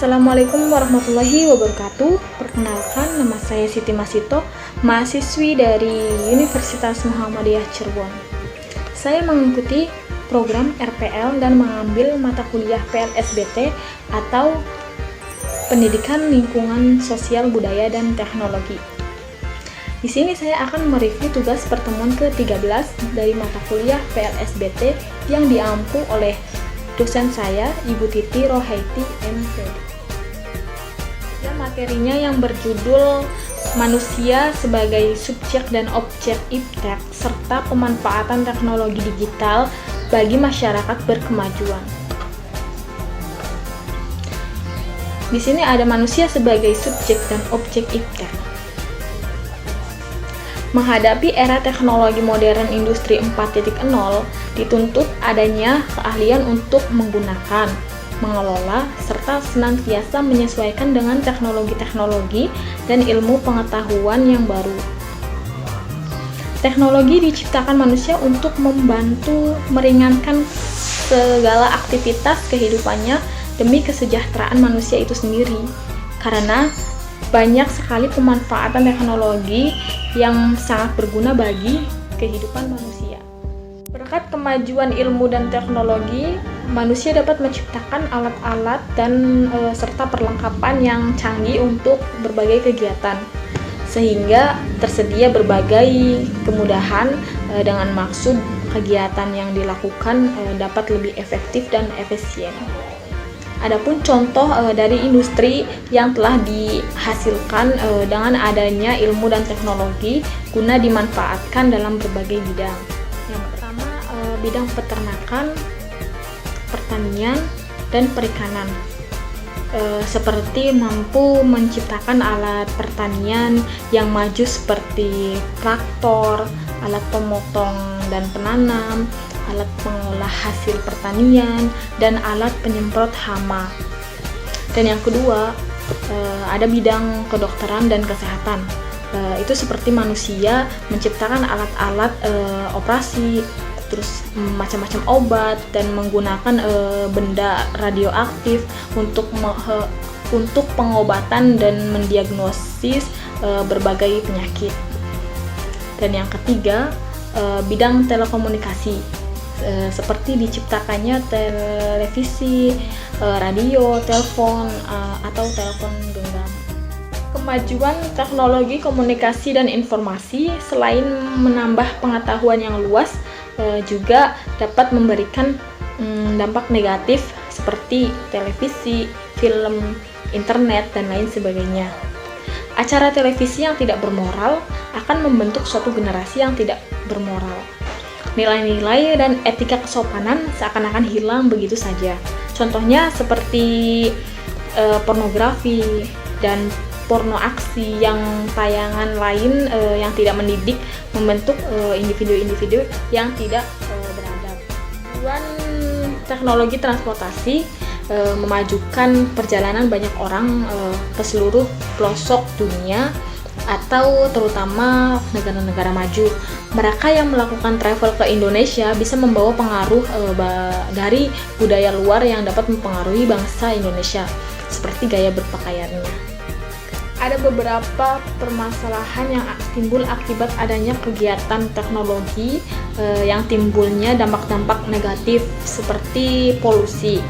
Assalamualaikum warahmatullahi wabarakatuh. Perkenalkan, nama saya Siti Masito, mahasiswi dari Universitas Muhammadiyah Cirebon. Saya mengikuti program RPL dan mengambil mata kuliah PLSBT atau Pendidikan Lingkungan Sosial Budaya dan Teknologi. Di sini saya akan mereview tugas pertemuan ke-13 dari mata kuliah PLSBT yang diampu oleh dosen saya, Ibu Titi Rohaiti MP. Ya, materinya yang berjudul Manusia sebagai Subjek dan Objek Iptek serta Pemanfaatan Teknologi Digital bagi Masyarakat Berkemajuan. Di sini ada manusia sebagai subjek dan objek iptek. Menghadapi era teknologi modern industri 4.0, dituntut adanya keahlian untuk menggunakan, mengelola, serta senantiasa menyesuaikan dengan teknologi-teknologi dan ilmu pengetahuan yang baru. Teknologi diciptakan manusia untuk membantu meringankan segala aktivitas kehidupannya demi kesejahteraan manusia itu sendiri, karena banyak sekali pemanfaatan teknologi yang sangat berguna bagi kehidupan manusia. Berkat kemajuan ilmu dan teknologi, manusia dapat menciptakan alat-alat dan serta perlengkapan yang canggih untuk berbagai kegiatan, sehingga tersedia berbagai kemudahan dengan maksud kegiatan yang dilakukan dapat lebih efektif dan efisien. Adapun contoh dari industri yang telah dihasilkan dengan adanya ilmu dan teknologi guna dimanfaatkan dalam berbagai bidang. Yang pertama, bidang peternakan, pertanian, dan perikanan. Seperti mampu menciptakan alat pertanian yang maju seperti traktor, alat pemotong dan penanam, alat pengolah hasil pertanian, dan alat penyemprot hama. Dan yang kedua, ada bidang kedokteran dan kesehatan. Itu seperti manusia menciptakan alat-alat operasi, terus macam-macam obat, dan menggunakan benda radioaktif untuk pengobatan dan mendiagnosis berbagai penyakit. Dan yang ketiga, bidang telekomunikasi, seperti diciptakannya televisi, radio, telepon, atau telepon genggam. Kemajuan teknologi komunikasi dan informasi selain menambah pengetahuan yang luas, juga dapat memberikan dampak negatif seperti televisi, film, internet, dan lain sebagainya. Acara televisi yang tidak bermoral akan membentuk suatu generasi yang tidak bermoral. Nilai-nilai dan etika kesopanan seakan-akan hilang begitu saja. Contohnya seperti pornografi dan porno aksi yang tayangan lain yang tidak mendidik, membentuk individu-individu yang tidak beradab. Tujuan teknologi transportasi memajukan perjalanan banyak orang ke seluruh pelosok dunia atau terutama negara-negara maju. Mereka yang melakukan travel ke Indonesia bisa membawa pengaruh dari budaya luar yang dapat mempengaruhi bangsa Indonesia, seperti gaya berpakaiannya. Ada beberapa permasalahan yang timbul akibat adanya kegiatan teknologi yang timbulnya dampak-dampak negatif seperti polusi.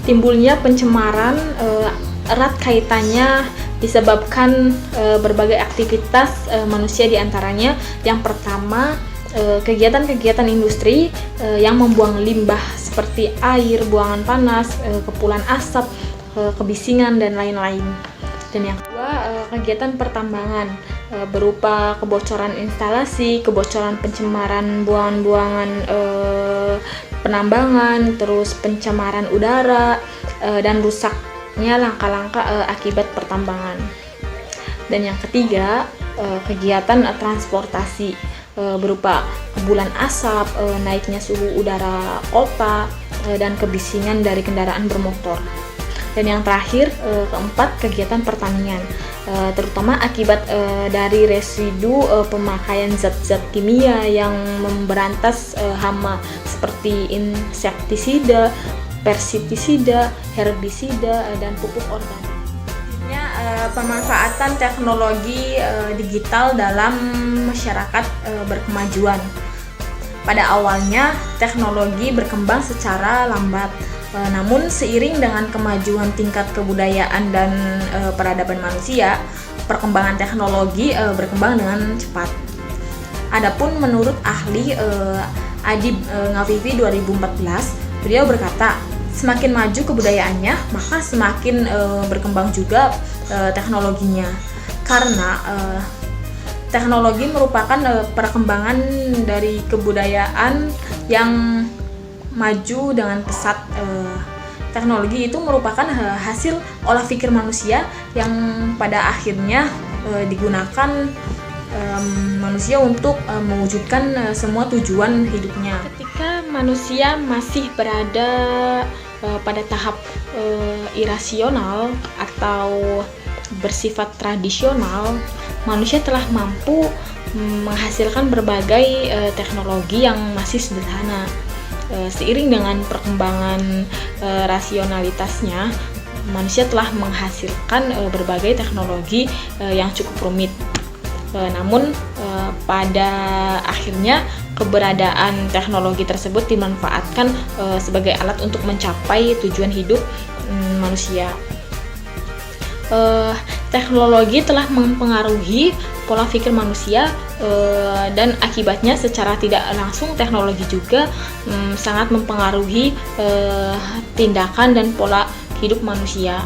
Timbulnya pencemaran erat kaitannya disebabkan berbagai aktivitas manusia, diantaranya yang pertama kegiatan-kegiatan industri yang membuang limbah seperti air, buangan panas, kepulan asap, kebisingan, dan lain-lain. Dan yang kedua, kegiatan pertambangan berupa kebocoran instalasi, kebocoran pencemaran buangan-buangan penambangan, terus pencemaran udara, dan rusaknya langkah-langkah akibat pertambangan. Dan yang ketiga, kegiatan transportasi berupa kepulan asap, naiknya suhu udara kota, dan kebisingan dari kendaraan bermotor. Dan yang terakhir, keempat, kegiatan pertanian, terutama akibat dari residu pemakaian zat-zat kimia yang memberantas hama seperti insektisida, pestisida, herbisida, dan pupuk organik. Pemanfaatan teknologi digital dalam masyarakat berkemajuan. Pada awalnya, teknologi berkembang secara lambat, namun seiring dengan kemajuan tingkat kebudayaan dan peradaban manusia, perkembangan teknologi berkembang dengan cepat. Adapun menurut ahli Adib Ngavivi 2014, beliau berkata, semakin maju kebudayaannya, maka semakin berkembang juga teknologinya. Karena teknologi merupakan perkembangan dari kebudayaan yang maju dengan pesat. Teknologi itu merupakan hasil olah pikir manusia yang pada akhirnya digunakan manusia untuk mewujudkan semua tujuan hidupnya. Ketika manusia masih berada pada tahap irasional atau bersifat tradisional, manusia telah mampu menghasilkan berbagai teknologi yang masih sederhana. Seiring dengan perkembangan rasionalitasnya, manusia telah menghasilkan berbagai teknologi yang cukup rumit. Namun pada akhirnya keberadaan teknologi tersebut dimanfaatkan sebagai alat untuk mencapai tujuan hidup manusia. Teknologi telah mempengaruhi pola pikir manusia dan akibatnya secara tidak langsung teknologi juga sangat mempengaruhi tindakan dan pola hidup manusia.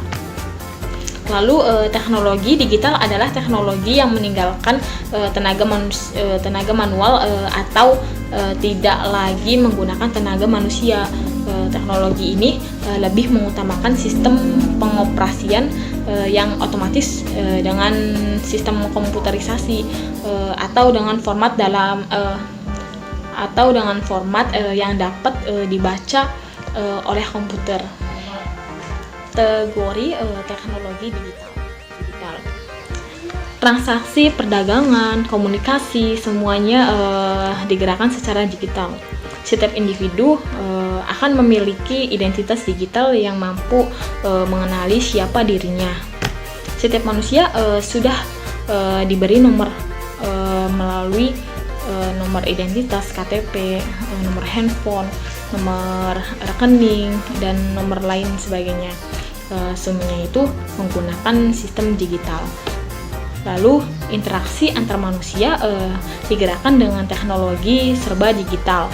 Lalu teknologi digital adalah teknologi yang meninggalkan tenaga manual atau tidak lagi menggunakan tenaga manusia. Teknologi ini lebih mengutamakan sistem pengoperasian yang otomatis dengan sistem komputerisasi atau dengan format yang dapat dibaca oleh komputer. Kategori teknologi digital. Transaksi, perdagangan, komunikasi, semuanya digerakkan secara digital. Setiap individu akan memiliki identitas digital yang mampu mengenali siapa dirinya. Setiap manusia sudah diberi nomor melalui nomor identitas KTP, nomor handphone, nomor rekening, dan nomor lain sebagainya. Semuanya itu menggunakan sistem digital. Lalu interaksi antar manusia digerakkan dengan teknologi serba digital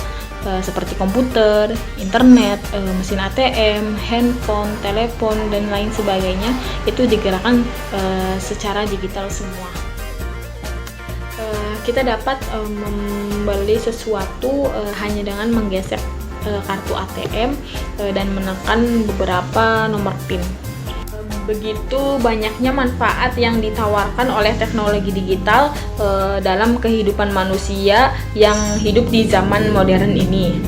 seperti komputer, internet, mesin ATM, handphone, telepon, dan lain sebagainya. Itu digerakkan secara digital semua. Kita dapat membeli sesuatu hanya dengan menggeser kartu ATM dan menekan beberapa nomor PIN. Begitu banyaknya manfaat yang ditawarkan oleh teknologi digital dalam kehidupan manusia yang hidup di zaman modern ini.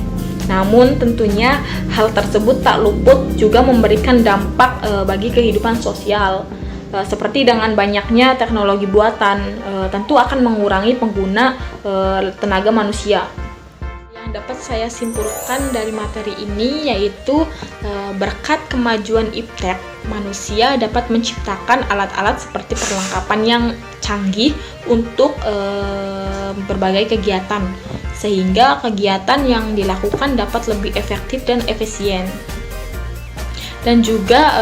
Namun tentunya hal tersebut tak luput juga memberikan dampak bagi kehidupan sosial. Seperti dengan banyaknya teknologi buatan, tentu akan mengurangi pengguna tenaga manusia. Yang dapat saya simpulkan dari materi ini yaitu berkat kemajuan iptek, manusia dapat menciptakan alat-alat seperti perlengkapan yang canggih untuk berbagai kegiatan, sehingga kegiatan yang dilakukan dapat lebih efektif dan efisien. Dan juga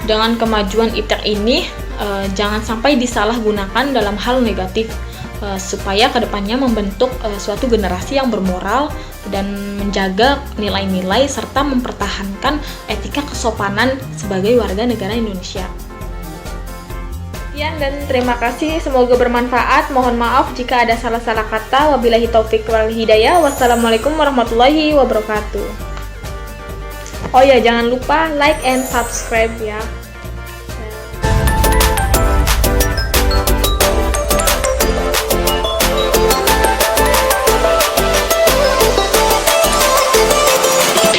dengan kemajuan iptek ini jangan sampai disalahgunakan dalam hal negatif, supaya kedepannya membentuk suatu generasi yang bermoral dan menjaga nilai-nilai serta mempertahankan etika kesopanan sebagai warga negara Indonesia. Sekian dan terima kasih, semoga bermanfaat. Mohon maaf jika ada salah-salah kata. Wabillahi taufik wal hidayah. Wassalamualaikum warahmatullahi wabarakatuh. Oh ya, jangan lupa like and subscribe ya.